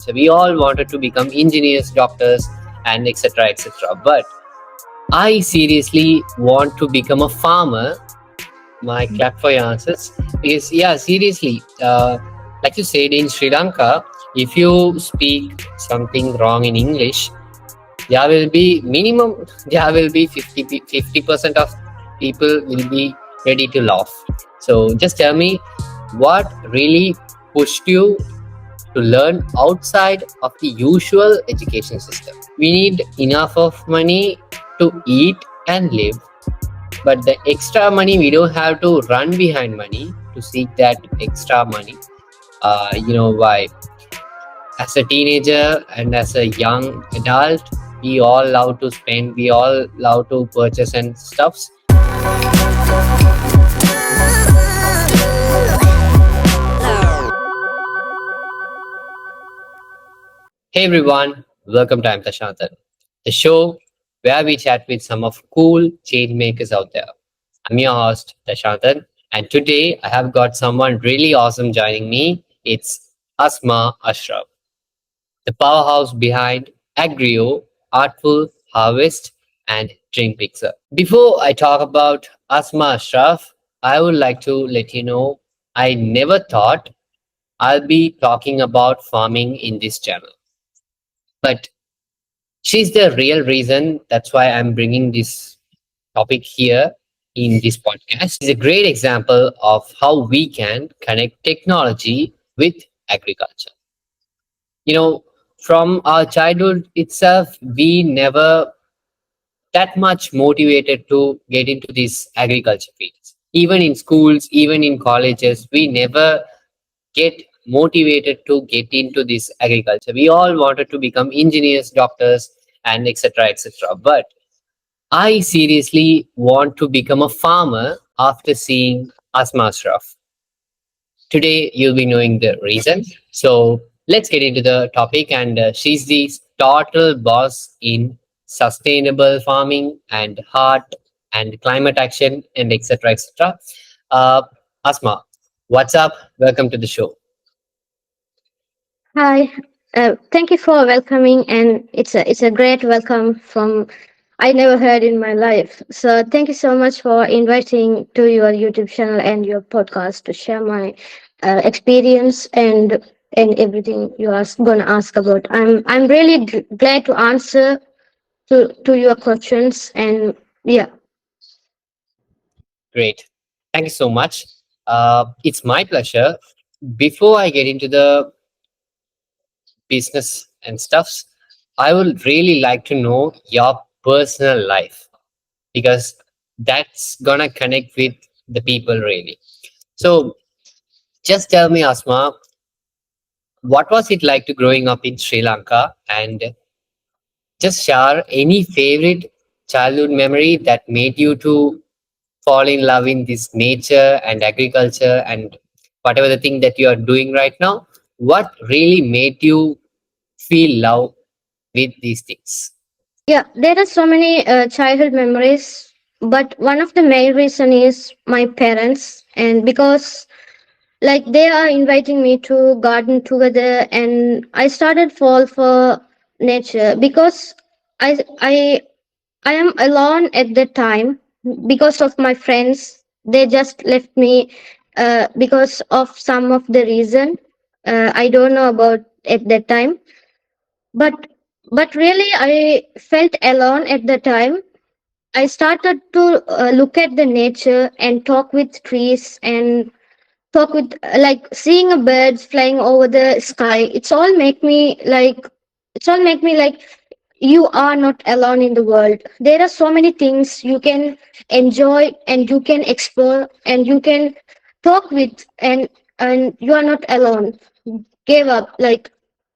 So we all wanted to become engineers, doctors, and etc. etc. But I seriously want to become a farmer. My clap for your answers is yeah, seriously. Like you said in Sri Lanka, if you speak something wrong in English, there will be minimum, there will be 50% of people will be ready to laugh. So just tell me what really pushed you to learn outside of the usual education system. We need enough of money to eat and live, but the extra money we don't have to run behind money to seek that extra money. You know why? As a teenager and as a young adult, we all love to spend, we all love to purchase and stuffs. Hey everyone, welcome to iamthasanthan, the show where we chat with some of cool change makers out there. I'm your host, Thasanthan, and today I have got someone really awesome joining me. It's Asma Ashraf, the powerhouse behind Agrio, Artful Harvest, and Dream Pixar. Before I talk about Asma Ashraf, I would like to let you know I never thought I'll be talking about farming in this channel. But she's the real reason. That's why I'm bringing this topic here in this podcast. Is a great example of how we can connect technology with agriculture. You know, from our childhood itself, we never that much motivated to get into these agriculture fields. Even in schools, even in colleges, we never get motivated to get into this agriculture. We all wanted to become engineers, doctors, and etc. etc. But I seriously want to become a farmer after seeing Asma Ashraf. Today, you'll be knowing the reason. So, let's get into the topic. And she's the total boss in sustainable farming and heart and climate action and etc. etc. Uh, Asma, what's up? Welcome to the show. Hi, thank you for welcoming, and it's a great welcome from I never heard in my life. So thank you so much for inviting to your YouTube channel and your podcast to share my experience and everything you are gonna ask about. I'm really glad to answer to your questions, and yeah. Great. Thank you so much. It's my pleasure. Before I get into the business and stuffs, I would really like to know your personal life because that's gonna connect with the people really. So just tell me, Asma, what was it like to growing up in Sri Lanka, and just share any favorite childhood memory that made you to fall in love in this nature and agriculture and whatever the thing that you are doing right now. What really made you feel love with these things? Yeah, there are so many childhood memories, but one of the main reason is my parents, and because like they are inviting me to garden together, and I started fall for nature because I I am alone at that time because of my friends. They just left me because of some of the reason I don't know about at that time, but really I felt alone at the time. I started to look at the nature and talk with trees and talk with like seeing a birds flying over the sky. It's all make me like you are not alone in the world. There are so many things you can enjoy and you can explore and you can talk with, and you are not alone. Give up, like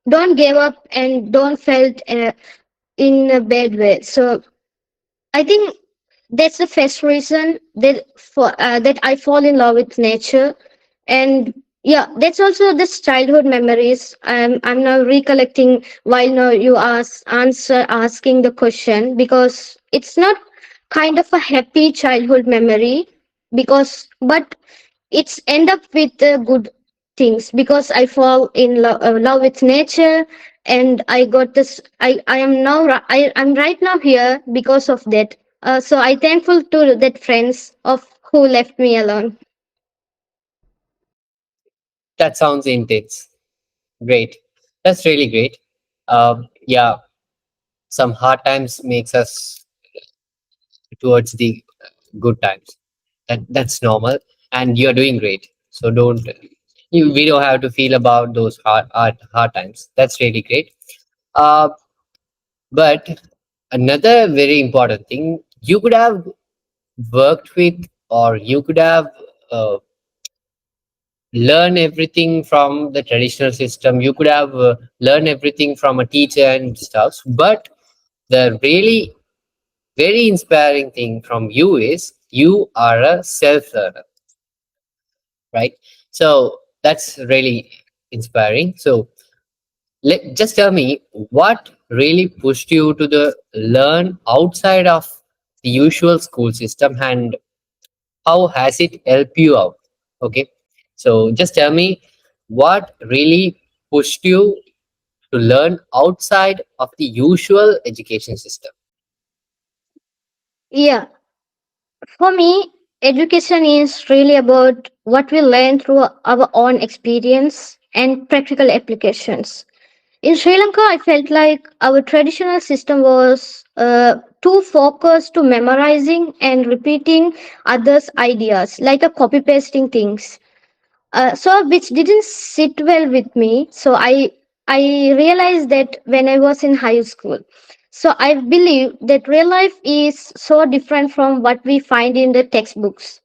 don't give up and don't felt in a bad way. So I think that's the first reason that I fall in love with nature. And yeah, that's also this childhood memories. I'm now recollecting while now you answer asking the question, because it's not kind of a happy childhood memory, because but it's end up with a good. things because I fall in love with nature, and I got this. I am now I'm right now here because of that. So I thankful to that friends of who left me alone. That sounds intense. Great. That's really great. Yeah, some hard times makes us towards the good times. That's normal, and you're doing great. So don't we don't have to feel about those hard times. That's really great. Uh, but another very important thing, you could have worked with, or you could have uh, learned everything from the traditional system. You could have learned everything from a teacher and stuff. But the really very inspiring thing from you is you are a self learner, right? So that's really inspiring. So just tell me what really pushed you to the learn outside of the usual school system, and how has it helped you out? Okay, so just tell me what really pushed you to learn outside of the usual education system. Yeah, for me, education is really about what we learn through our own experience and practical applications. In Sri Lanka, I felt like our traditional system was too focused to memorizing and repeating others' ideas, like a copy pasting things. So which didn't sit well with me. So I realized that when I was in high school. So I believe that real life is so different from what we find in the textbooks,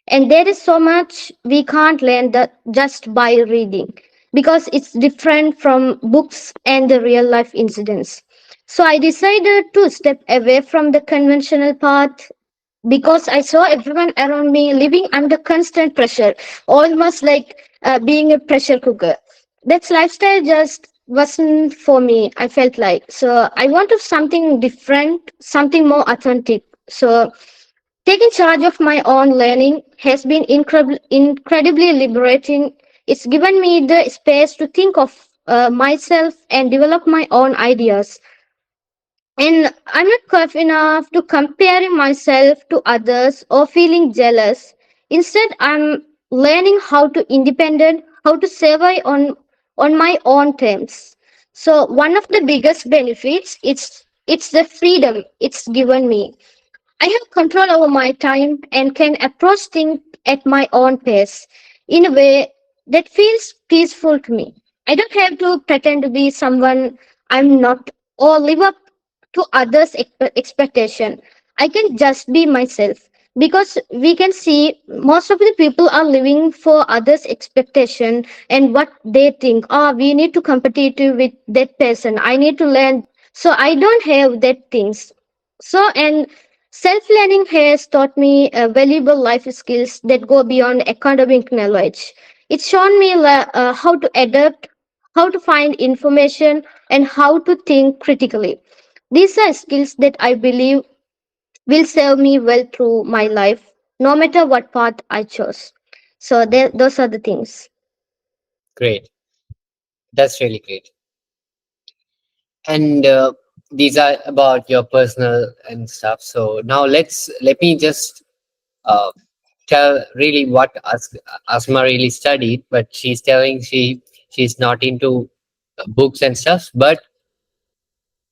and there is so much we can't learn that just by reading because it's different from books and the real life incidents. So I decided to step away from the conventional path because I saw everyone around me living under constant pressure, almost like being a pressure cooker. That lifestyle just wasn't for me, I felt like. So I wanted something different, something more authentic. So taking charge of my own learning has been incredibly liberating. It's given me the space to think of myself and develop my own ideas. And I'm not tough enough to comparing myself to others or feeling jealous. Instead, I'm learning how to independent, how to survive on my own terms. So one of the biggest benefits it's the freedom it's given me. I have control over my time and can approach things at my own pace in a way that feels peaceful to me. I don't have to pretend to be someone I'm not or live up to others' expectation. I can just be myself because we can see most of the people are living for others' expectation and what they think. Oh, we need to compete with that person. I need to learn. So I don't have that things. So and self-learning has taught me valuable life skills that go beyond academic knowledge. It's shown me how to adapt, how to find information, and how to think critically. These are skills that I believe will serve me well through my life, no matter what path I chose. So those are the things. Great, that's really great. And these are about your personal and stuff. So now let me just uh, tell really what Asma really studied. But she's telling she's not into books and stuff, but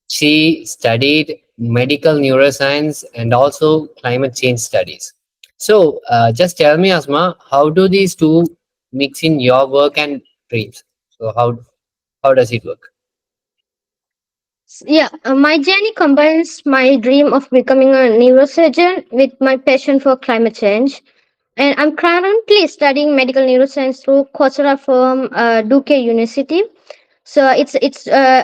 she studied medical neuroscience and also climate change studies. So just tell me, Asma, how do these two mix in your work and dreams? So how does it work? Yeah, my journey combines my dream of becoming a neurosurgeon with my passion for climate change. And I'm currently studying medical neuroscience through Coursera from Duke University. So it's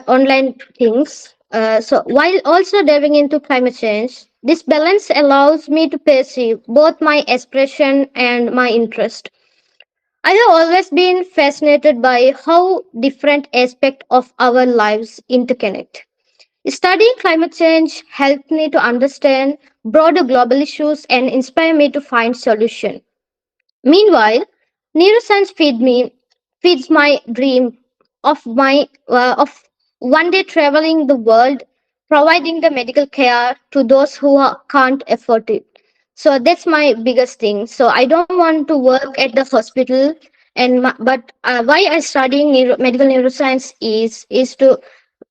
online things. So while also diving into climate change, this balance allows me to perceive both my aspiration and my interest. I have always been fascinated by how different aspects of our lives interconnect. Studying climate change helped me to understand broader global issues and inspire me to find solutions. Meanwhile, neuroscience feed me. feeds my dream of one day traveling the world, providing the medical care to those who can't afford it. So that's my biggest thing. So I don't want to work at the hospital, but why I studying medical neuroscience is to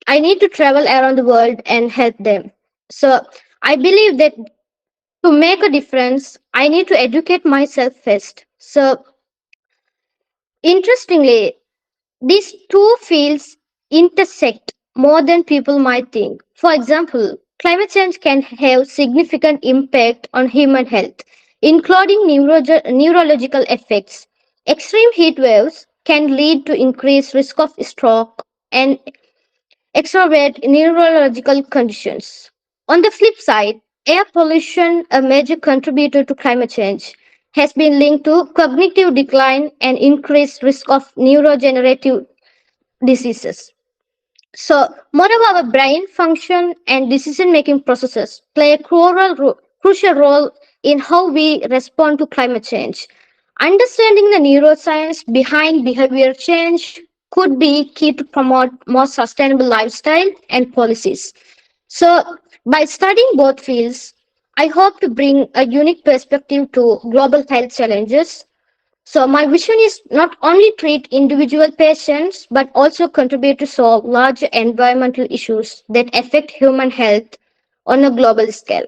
I need to travel around the world and help them. So I believe that to make a difference, I need to educate myself first. So interestingly, these two fields intersect more than people might think. For example, climate change can have significant impact on human health, including neurological effects. Extreme heat waves can lead to increased risk of stroke and exacerbate neurological conditions. On the flip side, air pollution, a major contributor to climate change, has been linked to cognitive decline and increased risk of neurodegenerative diseases. So, moreover, our brain function and decision making processes play a crucial role in how we respond to climate change. Understanding the neuroscience behind behavior change could be key to promote more sustainable lifestyle and policies. So, by studying both fields, I hope to bring a unique perspective to global health challenges. So my vision is not only treat individual patients but also contribute to solve larger environmental issues that affect human health on a global scale.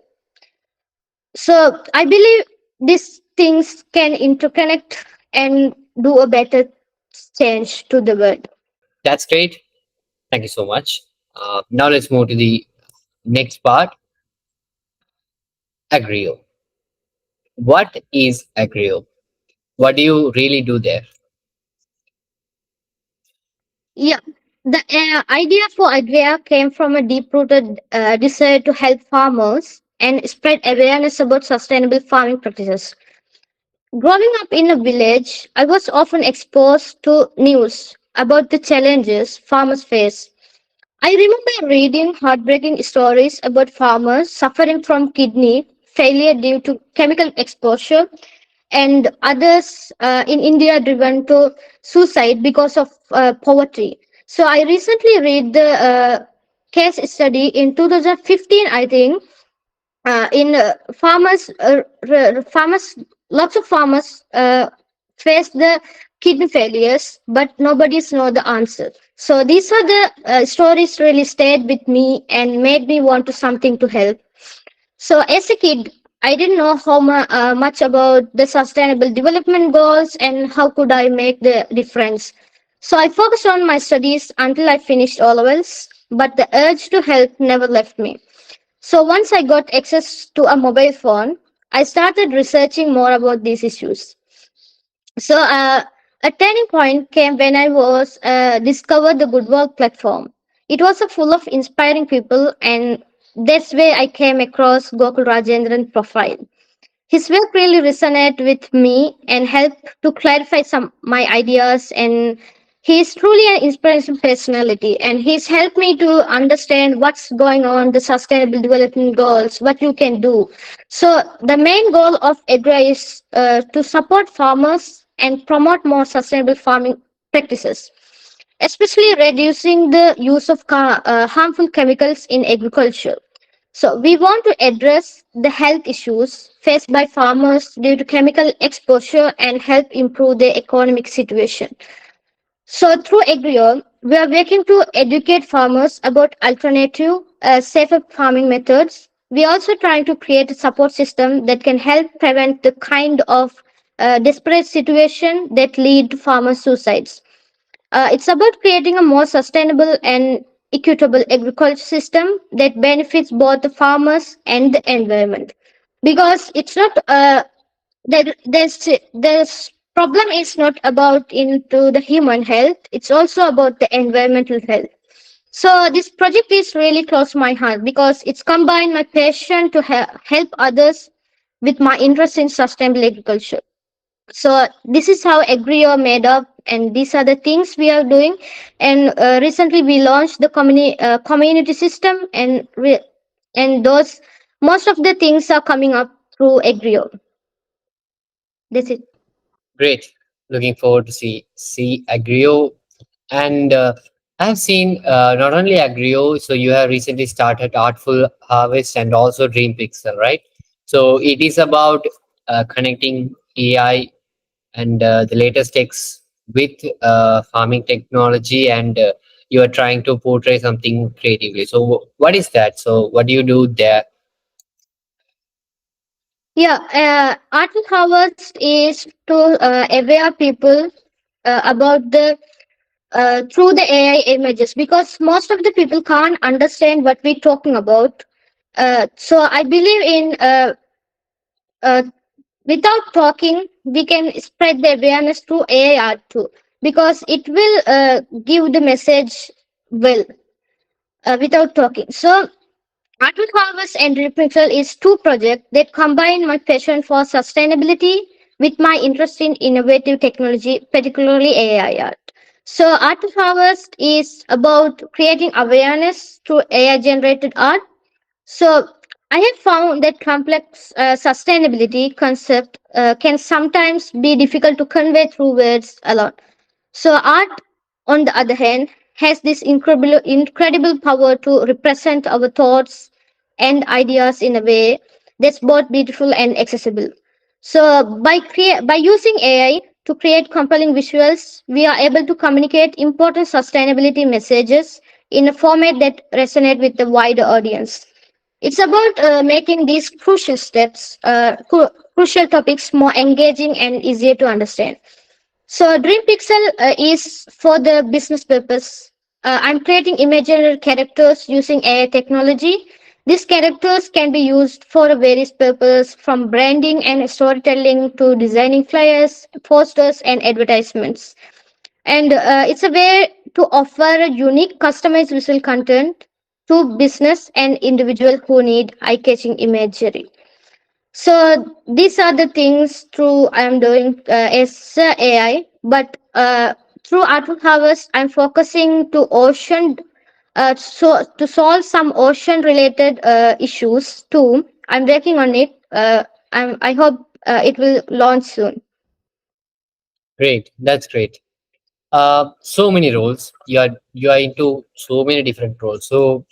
So I believe these things can interconnect and do a better change to the world. That's great. Thank you so much. Now let's move to the next part. Agrio. What is Agrio? What do you really do there? Yeah, the idea for Agria came from a deep-rooted desire to help farmers and spread awareness about sustainable farming practices. Growing up in a village, I was often exposed to news about the challenges farmers face. I remember reading heartbreaking stories about farmers suffering from kidney failure due to chemical exposure and others in India driven to suicide because of poverty. So I recently read the case study in 2015, I think, in farmers, lots of farmers face the kidney failures, but nobody's know the answer. So these are the stories really stayed with me and made me want to something to help. So as a kid, I didn't know much about the sustainable development goals and how could I make the difference. So I focused on my studies until I finished all levels, but the urge to help never left me. So once I got access to a mobile phone, I started researching more about these issues. So a turning point came when I was discovered the Good Work platform. It was full of inspiring people, and that's where I came across Gokul Rajendran profile. His work really resonated with me and helped to clarify some my ideas, and he's truly an inspirational personality, and he's helped me to understand what's going on, the sustainable development goals, what you can do. So the main goal of EGRA is to support farmers and promote more sustainable farming practices, especially reducing the use of harmful chemicals in agriculture. So we want to address the health issues faced by farmers due to chemical exposure and help improve their economic situation. So through Agrio, we are working to educate farmers about alternative, safer farming methods. We are also trying to create a support system that can help prevent the kind of desperate situation that lead to farmer suicides. It's about creating a more sustainable and equitable agriculture system that benefits both the farmers and the environment. Because it's not there's problem is not about into the human health; it's also about the environmental health. So this project is really close to my heart because it's combined my passion to help others with my interest in sustainable agriculture. So this is how Agrio made up, and these are the things we are doing. And recently we launched the community system, and those most of the things are coming up through Agrio. That's it. Great. looking forward to see Agrio. And I've seen not only Agrio, so you have recently started Artful Harvest and also Dream Pixel, right? So it is about connecting AI and the latest techs with farming technology, and you are trying to portray something creatively. So what is that? So what do you do there? Yeah, Artful Harvest is to aware people about the through the AI images, because most of the people can't understand what we're talking about. So I believe in uh, without talking, we can spread the awareness through AI art too, because it will give the message well without talking. So Artwork Harvest and Repixel is two projects that combine my passion for sustainability with my interest in innovative technology, particularly AI art. So Artwork Harvest is about creating awareness through AI generated art. So I have found that complex sustainability concept can sometimes be difficult to convey through words alone. So art, on the other hand, has this incredible power to represent our thoughts and ideas in a way that's both beautiful and accessible. So by using AI to create compelling visuals, we are able to communicate important sustainability messages in a format that resonate with the wider audience. It's about making these crucial topics more engaging and easier to understand. So Dream Pixel is for the business purpose. I'm creating imaginary characters using AI technology. These characters can be used for a various purpose, from branding and storytelling to designing flyers, posters, and advertisements. And it's a way to offer a unique, customized visual content to business and individual who need eye-catching imagery. So these are the things through I'm doing as AI, but through Artwork Harvest, I'm focusing to ocean, so to solve some ocean related issues too. I'm working on it. I hope it will launch soon. Great, that's great. So many roles. You are into so many different roles. So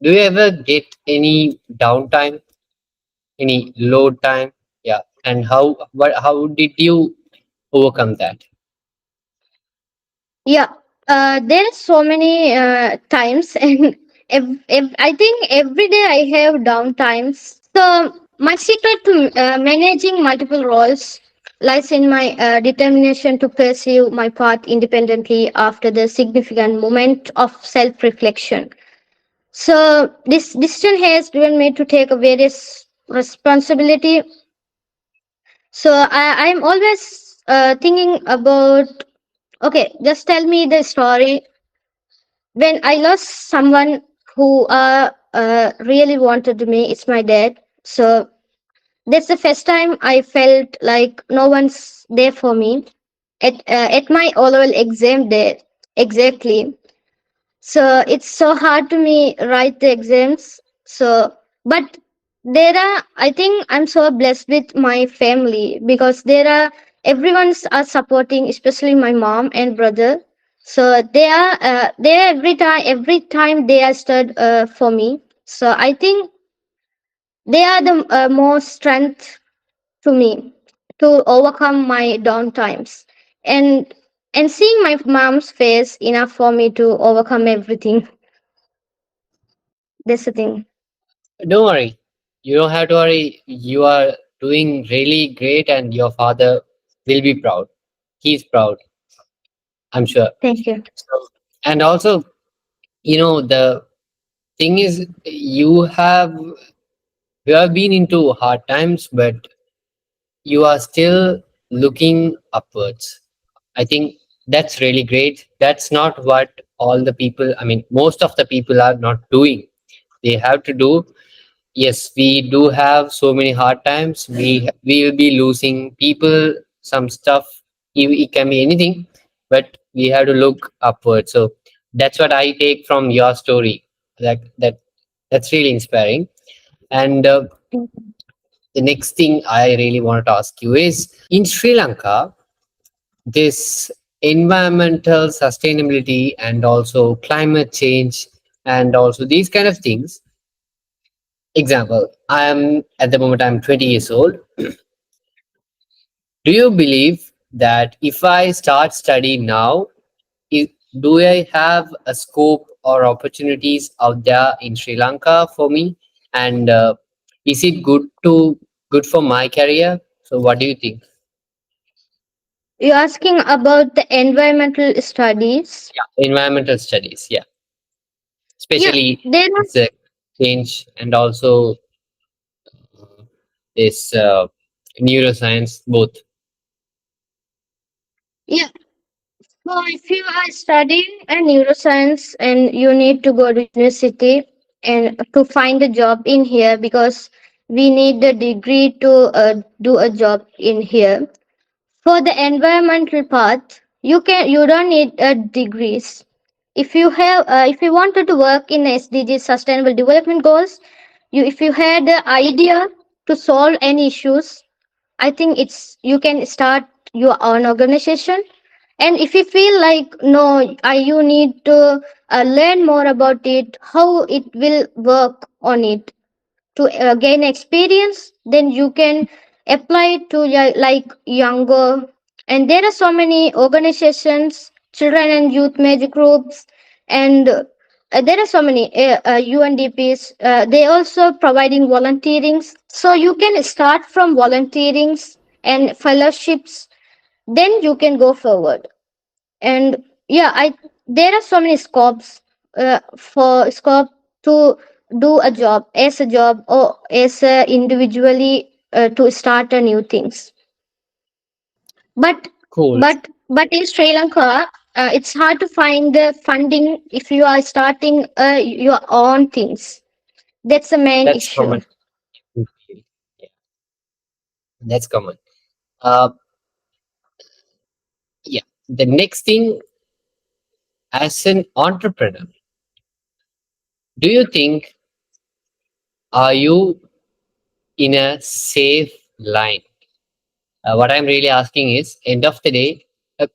do you ever get any downtime, any load time? Yeah, and how did you overcome that? Yeah, there are so many times, and I think every day I have downtimes. So my secret to managing multiple roles lies in my determination to pursue my path independently after the significant moment of self-reflection. So this decision has driven me to take a various responsibility. So I'm always thinking about, okay, just tell me the story. When I lost someone who really wanted me, it's my dad. So that's the first time I felt like no one's there for me at my oral exam day. Exactly. So it's so hard to me write the exams. So, but there are, I think I'm so blessed with my family, because there are, everyone's are supporting, especially my mom and brother. So they are there every time they are stood for me. So I think they are the most strength to me to overcome my down times, and seeing my mom's face enough for me to overcome everything. That's the thing. Don't worry. You don't have to worry. You are doing really great, and your father will be proud. He's proud, I'm sure. Thank you. So, and also, the thing is, you have been into hard times, but you are still looking upwards. I think that's really great. That's not what all the people, I mean, most of the people are not doing. They have to do. Yes, we do have so many hard times. We will be losing people, some stuff. It can be anything, but we have to look upward. So that's what I take from your story. That's really inspiring. And the next thing I really wanted to ask you is, in Sri Lanka, this environmental sustainability and also climate change and also these kind of things. Example, I am at the moment I'm 20 years old. Do you believe that if I start study now, i- do I have a scope or opportunities out there in Sri Lanka for me? And is it good for my career? So what do you think? You're asking about the environmental studies. Environmental studies, yeah, Yeah, especially there are. this change and also this neuroscience both. Yeah. So if you are studying a neuroscience and you need to go to university and to find a job in here because we need the degree to do a job in here. For the environmental path, you don't need degrees. If you wanted to work in SDG Sustainable Development Goals, if you had the idea to solve any issues, I think it's you can start your own organization. And if you feel like no, you need to learn more about it, how it will work on it to gain experience, then you can apply it to like younger. And there are so many organizations, children and youth major groups, and there are so many UNDPs. They also providing volunteerings, so you can start from volunteerings and fellowships, then you can go forward. And yeah, I there are so many scopes for scope to do a job as a job or as a individually to start a new things. but Cool. but in Sri Lanka, it's hard to find the funding if you are starting your own things. That's the main That's issue. common. Yeah, that's common. Uh, yeah. The next thing, as an entrepreneur, do you think are you in a safe line? What I'm really asking is, end of the day,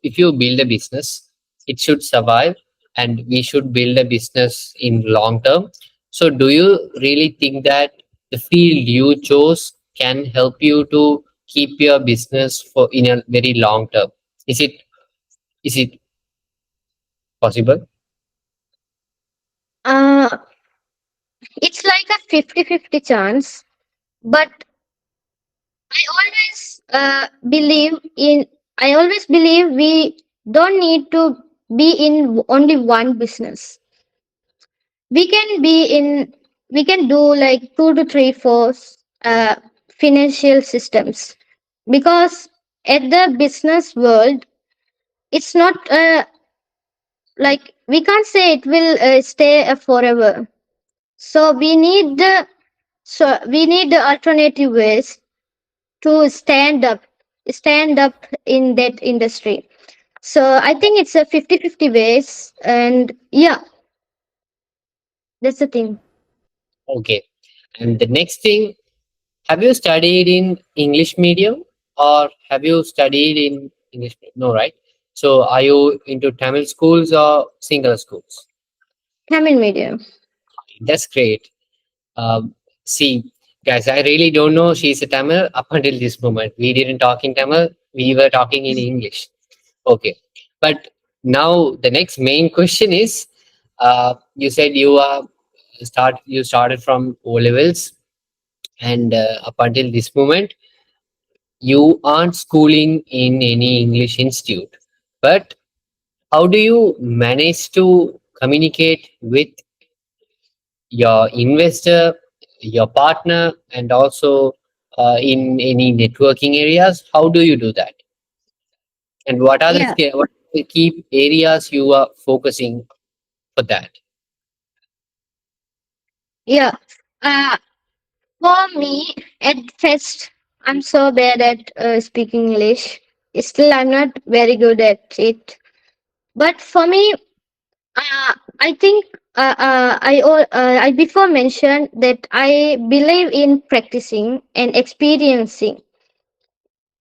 if you build a business, it should survive, and we should build a business in long term. So, do you really think that the field you chose can help you to keep your business for in a very long term? Is it possible? uh, it's like a 50-50 chance, but I always I always believe we don't need to be in only one business. We can be in, we can do like two to three, four financial systems, because at the business world, it's not like we can't say it will stay forever. So we need the alternative ways to stand up in that industry. So I think it's a 50-50 ways, and yeah, that's the thing. Okay. And the next thing, have you studied in English medium or have you studied in English? No, right? So, are you into Tamil schools or single schools? Tamil medium. That's great. See, guys, I really don't know she's a Tamil up until this moment. We didn't talk in Tamil, we were talking in English. Okay. But now the next main question is, you said you started from O levels, and up until this moment you aren't schooling in any English institute. But how do you manage to communicate with your investor, your partner, and also in any networking areas? How do you do that? And Yeah, what are the key areas you are focusing for that? yeah. Uh, for me, at first, I'm so bad at speaking English. Still, I'm not very good at it. But for me, I think I before mentioned that I believe in practicing and experiencing.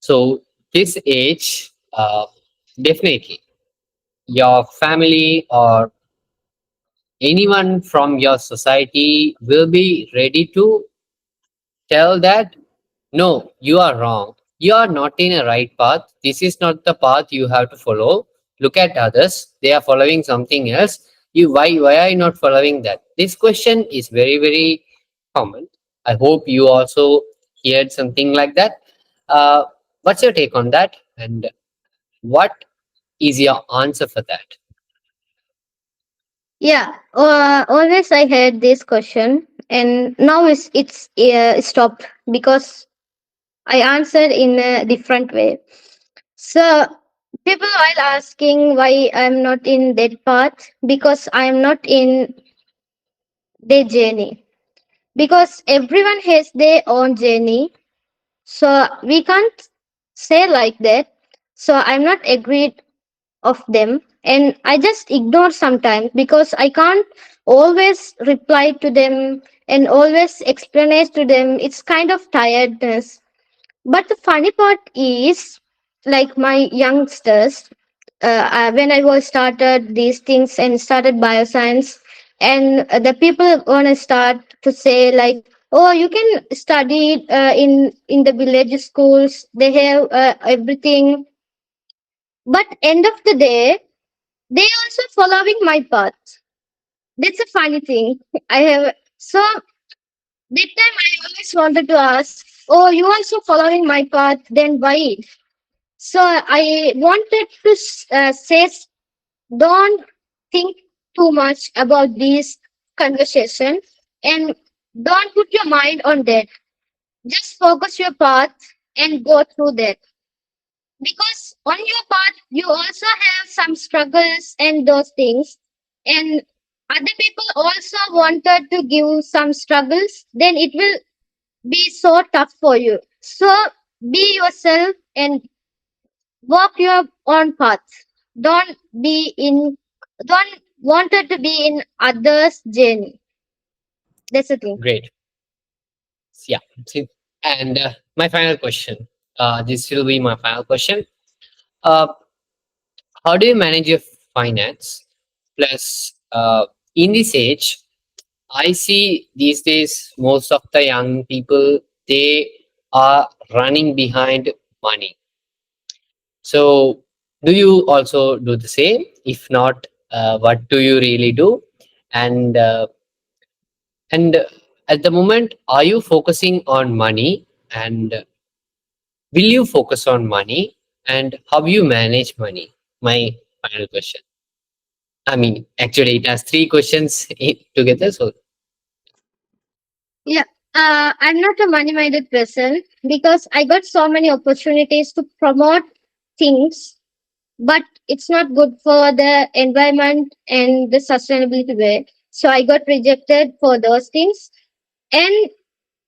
So this age, definitely your family or anyone from your society will be ready to tell that no, you are wrong. You are not in a right path. This is not the path you have to follow. Look at others. They are following something else. Why are you not following that? This question is very common. I hope you also heard something like that. Uh, what's your take on that? And what is your answer for that? Yeah, always I had this question, and now it's stopped because I answered in a different way. So people while asking why I'm not in that path, because I'm not in their journey, because everyone has their own journey, so we can't say like that. So I'm not agreed of them, and I just ignore sometimes because I can't always reply to them and always explain it to them. It's kind of tiredness. But the funny part is, like my youngsters, when I was started these things and started bioscience, and the people wanna start to say like, oh, you can study in the village schools. They have everything. But end of the day, they also following my path. That's a funny thing. I have so that time I always wanted to ask, oh, you also following my path? Then why? So I wanted to say, don't think too much about this conversation and don't put your mind on that. Just focus your path and go through that. Because on your path, you also have some struggles and those things. And other people also wanted to give some struggles, then it will be so tough for you. So be yourself and walk your own path. Don't be in don't wanted to be in others' journey. That's the thing. Great. Yeah. See, and my final question. This will be my final question. Uh, how do you manage your finance? Plus, in this age, I see these days most of the young people they are running behind money. So, do you also do the same? If not, what do you really do? And and at the moment, are you focusing on money? And will you focus on money? And how you manage money? My final question. I mean, actually, it has three questions together. So, Yeah. I'm not a money minded person because I got so many opportunities to promote things, but it's not good for the environment and the sustainability way. So I got rejected for those things. And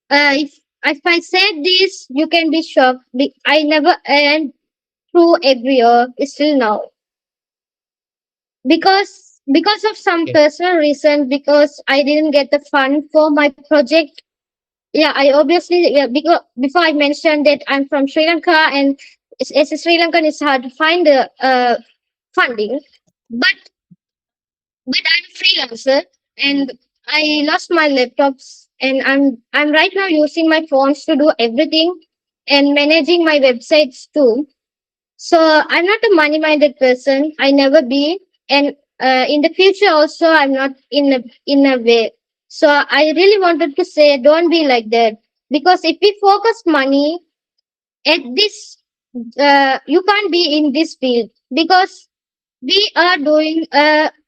if I said this, you can be shocked. I never earned through Agrio still now because of some okay, personal reason, because I didn't get the fund for my project. Yeah, I obviously, yeah, because before I mentioned that I'm from Sri Lanka, and as a Sri Lankan it's hard to find the funding. But I'm a freelancer, and I lost my laptops, and I'm right now using my phones to do everything and managing my websites too. So I'm not a money minded person. I never be, and in the future also I'm not in a way. So I really wanted to say, don't be like that, because if we focus money at this, you can't be in this field, because we are doing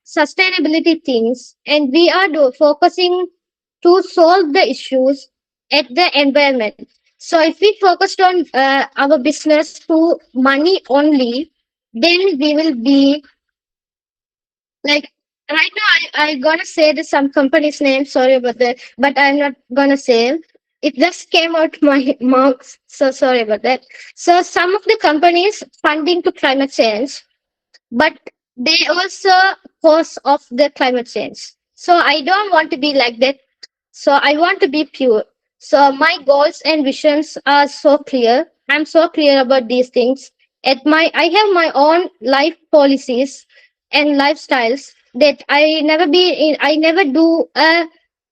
sustainability things, and we are focusing to solve the issues at the environment. So if we focused on our business to money only, then we will be like, right now I gonna say some company's name, sorry about that, but I'm not gonna say. It just came out my mouth, so sorry about that. So some of the companies funding to climate change, but they also cause of the climate change. So I don't want to be like that. So I want to be pure. So my goals and visions are so clear. I'm so clear about these things. I have my own life policies and lifestyles that I never do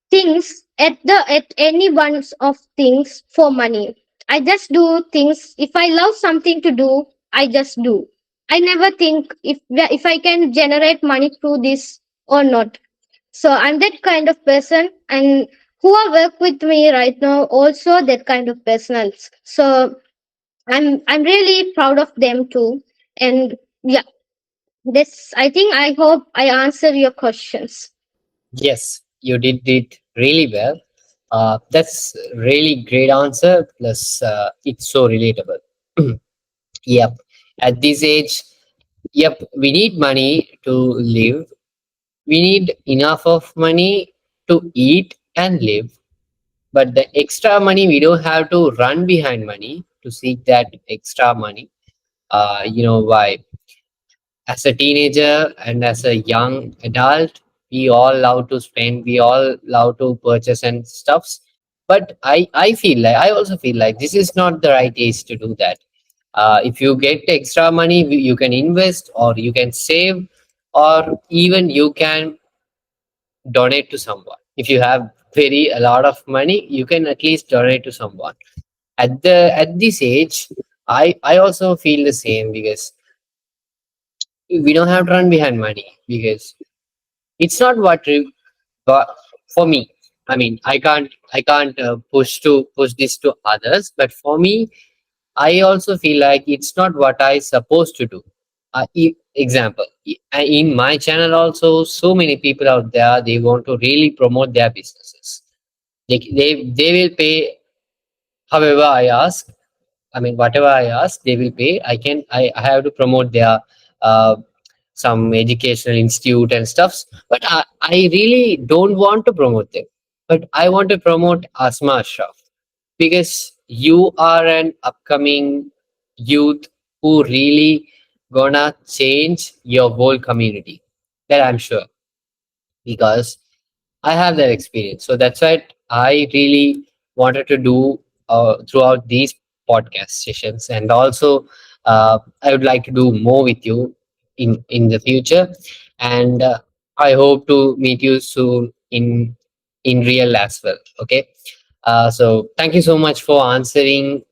things at any one's of things for money. I just do things. If I love something to do, I just do. I never think if I can generate money through this or not. So I'm that kind of person, and who are work with me right now also that kind of personals. So I'm really proud of them too. And yeah, this I think I hope I answer your questions. Yes, you did it really well. That's really great answer. Plus, it's so relatable. Yep. At this age, yep, we need money to live. We need enough of money to eat and live. But the extra money, we don't have to run behind money to seek that extra money. Why? As a teenager and as a young adult, we all love to spend, we all love to purchase and stuffs. But I also feel like this is not the right age to do that. If you get extra money, you can invest or you can save, or even you can donate to someone. If you have very a lot of money, you can at least donate to someone. At this age, I also feel the same, because we don't have to run behind money, because it's not but for me, I mean, I can't push this to others, but for me, I also feel like it's not what I supposed to do. Example, in my channel also, so many people out there, they want to really promote their businesses. They will pay however I ask. I mean, whatever I ask, they will pay. I have to promote their uh, some educational institute and stuffs, but I really don't want to promote them. But I want to promote Asma Ashraf, because you are an upcoming youth who really gonna change your whole community. That I'm sure, because I have that experience. So that's why I really wanted to do throughout these podcast sessions, and also I would like to do more with you in the future, and I hope to meet you soon in real as well. Okay, so thank you so much for answering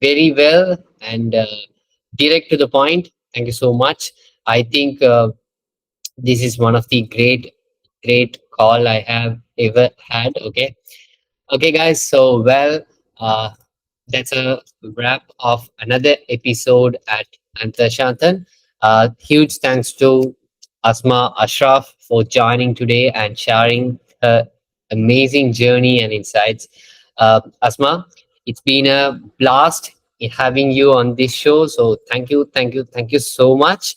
very well and direct to the point. Thank you so much. I think this is one of the great call I have ever had. Okay. Okay, guys. So, well, uh, that's a wrap of another episode at Anthasanthan. Huge thanks to Asma Ashraf for joining today and sharing her amazing journey and insights. Asma, it's been a blast in having you on this show. So, thank you so much.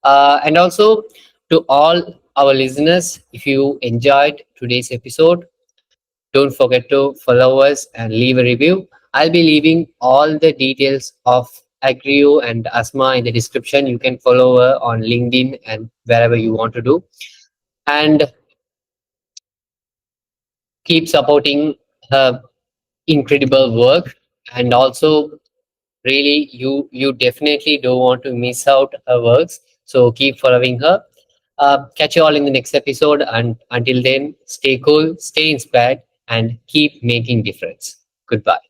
And also to all our listeners, if you enjoyed today's episode, don't forget to follow us and leave a review. I'll be leaving all the details of Agrio and Asma in the description. You can follow her on LinkedIn and wherever you want to do. And keep supporting her incredible work. And also, really, you definitely don't want to miss out her works. So keep following her. Catch you all in the next episode. And until then, stay cool, stay inspired, and keep making difference. Goodbye.